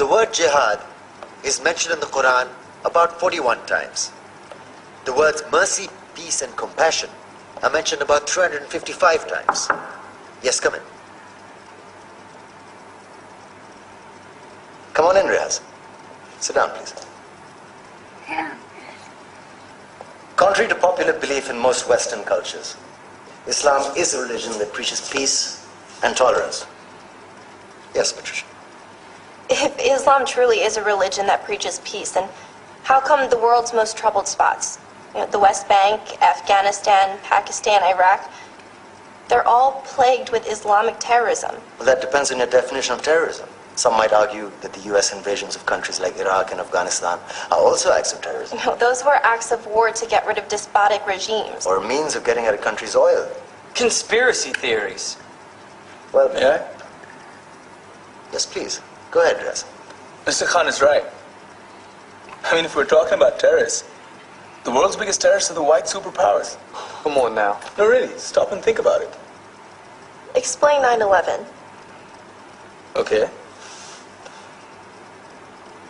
The word jihad is mentioned in the Quran about 41 times. The words mercy, peace, and compassion are mentioned about 355 times. Yes, come in. Come on in, Riaz. Sit down, please. Contrary to popular belief in most Western cultures, Islam is a religion that preaches peace and tolerance. Yes, Patricia. If Islam truly is a religion that preaches peace, then how come the world's most troubled spots, the West Bank, Afghanistan, Pakistan, Iraq, they're all plagued with Islamic terrorism? Well, that depends on your definition of terrorism. Some might argue that the US invasions of countries like Iraq and Afghanistan are also acts of terrorism. No, those were acts of war to get rid of despotic regimes. Or a means of getting at a country's oil. Conspiracy theories. Well, May I? Yes, please. Go ahead, Riaz. Mr. Khan is right. I mean, if we're talking about terrorists, the world's biggest terrorists are the white superpowers. Come on now. No, really, stop and think about it. Explain 9/11. Okay.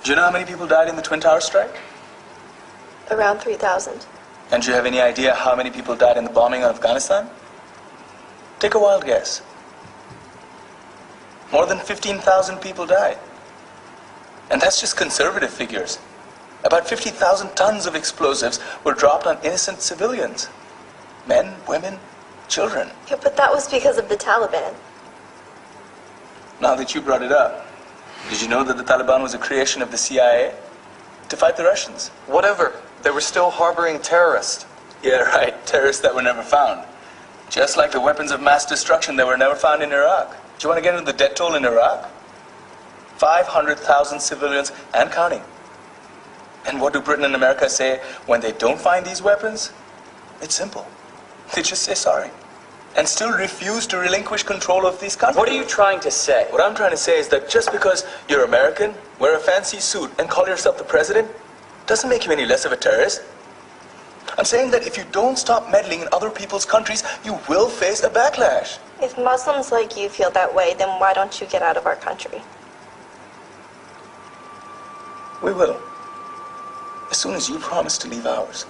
Do you know how many people died in the Twin Towers strike? Around 3,000. And do you have any idea how many people died in the bombing of Afghanistan? Take a wild guess. More than 15,000 people died. And that's just conservative figures. About 50,000 tons of explosives were dropped on innocent civilians. Men, women, children. Yeah, but that was because of the Taliban. Now that you brought it up, did you know that the Taliban was a creation of the CIA to fight the Russians? Whatever. They were still harboring terrorists. Yeah, right. Terrorists that were never found. Just like the weapons of mass destruction that were never found in Iraq. Do you want to get into the death toll in Iraq? 500,000 civilians and counting. And what do Britain and America say when they don't find these weapons? It's simple. They just say sorry. And still refuse to relinquish control of these countries. What are you trying to say? What I'm trying to say is that just because you're American, wear a fancy suit, and call yourself the president, doesn't make you any less of a terrorist. I'm saying that if you don't stop meddling in other people's countries, you will face a backlash. If Muslims like you feel that way, then why don't you get out of our country? We will. As soon as you promise to leave ours.